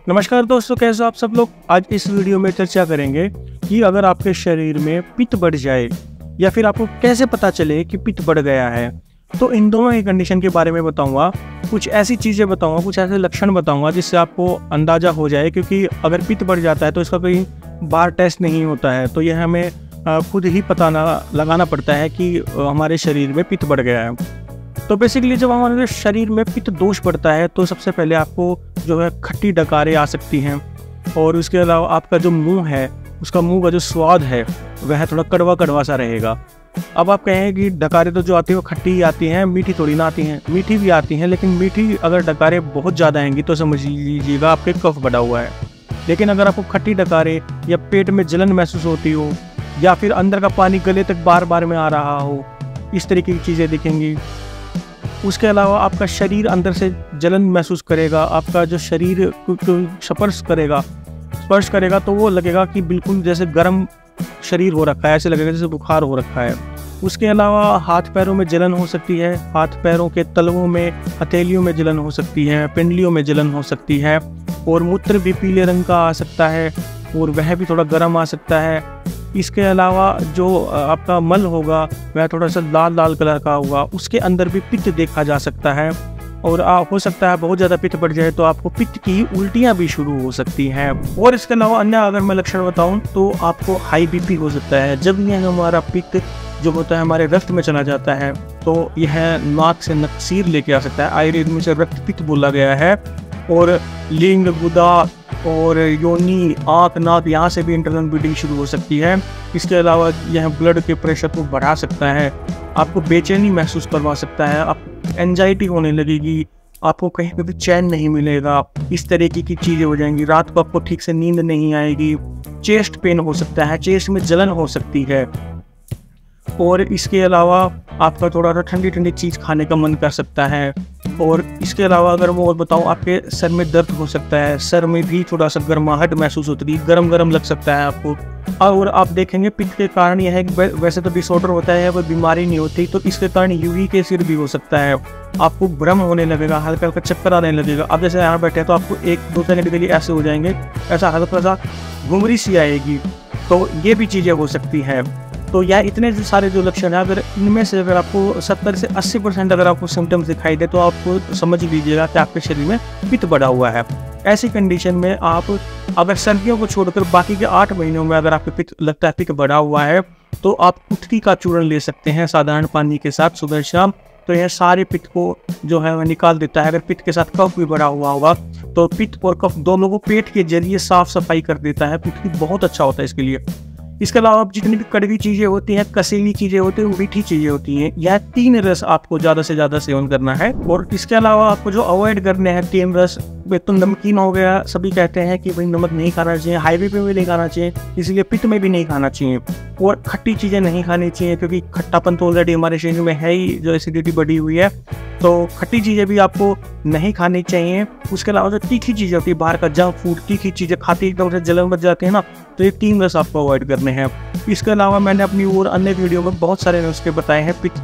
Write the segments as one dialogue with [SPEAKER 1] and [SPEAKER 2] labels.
[SPEAKER 1] नमस्कार दोस्तों, कैसे हो आप सब लोग। आज इस वीडियो में चर्चा करेंगे कि अगर आपके शरीर में पित्त बढ़ जाए या फिर आपको कैसे पता चले कि पित्त बढ़ गया है, तो इन दोनों ही कंडीशन के बारे में बताऊंगा। कुछ ऐसी चीज़ें बताऊंगा, कुछ ऐसे लक्षण बताऊंगा जिससे आपको अंदाज़ा हो जाए, क्योंकि अगर पित्त बढ़ जाता है तो इसका कोई बाहर टेस्ट नहीं होता है, तो यह हमें खुद ही पता लगाना पड़ता है कि हमारे शरीर में पित्त बढ़ गया है। तो बेसिकली जब हमारे शरीर में पित्त दोष बढ़ता है तो सबसे पहले आपको जो है खट्टी डकारें आ सकती हैं, और उसके अलावा आपका जो मुंह है, उसका मुंह का जो स्वाद है वह थोड़ा कड़वा कड़वा सा रहेगा। अब आप कहें कि डकारें तो जो आती है वो खट्टी ही आती हैं, मीठी थोड़ी ना आती हैं। मीठी भी आती हैं, लेकिन मीठी अगर डकारें बहुत ज़्यादा आएंगी तो समझ लीजिएगा आपके कफ बढ़ा हुआ है। लेकिन अगर आपको खट्टी डकारें या पेट में जलन महसूस होती हो, या फिर अंदर का पानी गले तक बार बार में आ रहा हो, इस तरीके की चीज़ें दिखेंगी। उसके अलावा आपका शरीर अंदर से जलन महसूस करेगा, आपका जो शरीर स्पर्श करेगा तो वो लगेगा कि बिल्कुल जैसे गर्म शरीर हो रखा है, ऐसे लगेगा जैसे बुखार हो रखा है। उसके अलावा हाथ पैरों में जलन हो सकती है, हाथ पैरों के तलवों में, हथेलियों में जलन हो सकती है, पिंडलियों में जलन हो सकती है, और मूत्र भी पीले रंग का आ सकता है और वह भी थोड़ा गर्म आ सकता है। इसके अलावा जो आपका मल होगा वह थोड़ा सा लाल लाल कलर का होगा, उसके अंदर भी पित्त देखा जा सकता है। और हो सकता है बहुत ज़्यादा पित्त बढ़ जाए तो आपको पित्त की उल्टियाँ भी शुरू हो सकती हैं। और इसके अलावा अन्य अगर मैं लक्षण बताऊं तो आपको हाई बीपी हो सकता है। जब यह हमारा पित्त जो होता है हमारे रक्त में चला जाता है तो यह नाक से नक्सीर लेके आ सकता है। आयुर्वेद में से रक्त पित्त बोला गया है, और लिंग, गुदा और योनि, आँख, नाक, यहाँ से भी इंटरनल ब्लीडिंग शुरू हो सकती है। इसके अलावा यह ब्लड के प्रेशर को बढ़ा सकता है, आपको बेचैनी महसूस करवा सकता है, आपको एंजाइटी होने लगेगी, आपको कहीं पे भी चैन नहीं मिलेगा, इस तरीके की चीज़ें हो जाएंगी। रात को आपको ठीक से नींद नहीं आएगी, चेस्ट पेन हो सकता है, चेस्ट में जलन हो सकती है। और इसके अलावा आपका थोड़ा सा ठंडी ठंडी चीज़ खाने का मन कर सकता है। और इसके अलावा अगर मैं और बताऊँ, आपके सर में दर्द हो सकता है, सर में भी थोड़ा सा गर्माहट महसूस होती है, गरम गरम लग सकता है आपको। और आप देखेंगे पित्त के कारण यह है कि वैसे तो डिसऑर्डर होता है, कोई बीमारी नहीं होती, तो इसके कारण यूरिक एसिड भी हो सकता है। आपको भ्रम होने लगेगा, हल्का हल्का चक्कर आने लगेगा। अब जैसे यहाँ बैठे हैं तो आपको 1-2 सेकंड के लिए ऐसे हो जाएंगे, ऐसा हल्का सा घुंघरी सी आएगी, तो ये भी चीज़ें हो सकती हैं। तो यह इतने सारे जो लक्षण हैं, अगर इनमें से अगर आपको 70 से 80% अगर आपको सिम्टम्स दिखाई दे तो आपको समझ लीजिएगा कि आपके शरीर में पित्त बढ़ा हुआ है। ऐसी कंडीशन में आप अगर सर्दियों को छोड़कर बाकी के 8 महीनों में अगर आपको पित्त लगता है पित्त बढ़ा हुआ है, तो आप कुटकी का चूर्ण ले सकते हैं साधारण पानी के साथ सुबह शाम। तो यह सारे पित्त को जो है वह निकाल देता है। अगर पित्त के साथ कफ भी बढ़ा हुआ होगा तो पित्त और कफ दोनों को पेट के जरिए साफ सफाई कर देता है। कुटकी बहुत अच्छा होता है इसके लिए। इसके अलावा जितनी भी कड़वी चीज़ें होती हैं, कसीली चीज़ें होती हैं, मीठी चीज़ें होती हैं, यह 3 रस आपको ज़्यादा से ज़्यादा सेवन करना है। और इसके अलावा आपको जो अवॉइड करने हैं 3 रस, तो नमकीन हो गया। सभी कहते हैं कि भाई नमक नहीं खाना चाहिए, हाईवे पे भी नहीं खाना चाहिए, इसलिए पित्त में भी नहीं खाना चाहिए। और खट्टी चीज़ें नहीं खानी चाहिए, क्योंकि खट्टापन तो ऑलरेडी हमारे शरीर में है ही, जो एसिडिटी बढ़ी हुई है, तो खट्टी चीज़ें भी आपको नहीं खानी चाहिए। उसके अलावा जो तीखी चीज़ें होती है, बाहर का जंक फूड, तीखी चीज़ें खाती एकदम से जलन बच जाती है ना, तो ये 3 रस आपको अवॉइड करने हैं। इसके अलावा मैंने अपनी और अन्य वीडियो में बहुत सारे नुस्खे बताए हैं पित्त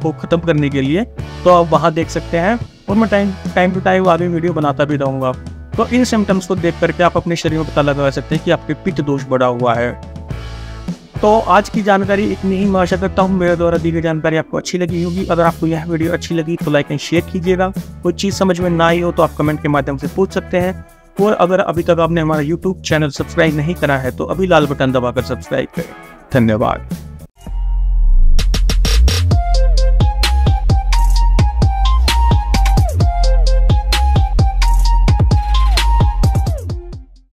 [SPEAKER 1] को ख़त्म करने के लिए, तो आप वहाँ देख सकते हैं। और मैं टाइम टू टाइम आगे वीडियो बनाता भी रहूँगा। तो इन सिम्टम्स को देख करके आप अपने शरीर में पता लगा सकते हैं कि आपके पित्त दोष बढ़ा हुआ है। तो आज की जानकारी इतनी ही। मैं आशा करता हूँ मेरे द्वारा दी गई जानकारी आपको अच्छी लगी होगी। अगर आपको यह वीडियो अच्छी लगी तो लाइक एंड शेयर कीजिएगा। कोई चीज़ समझ में ना आई हो तो आप कमेंट के माध्यम से पूछ सकते हैं। और अगर अभी तक आपने हमारा YouTube चैनल सब्सक्राइब नहीं करा है तो अभी लाल बटन दबाकर सब्सक्राइब करें। धन्यवाद।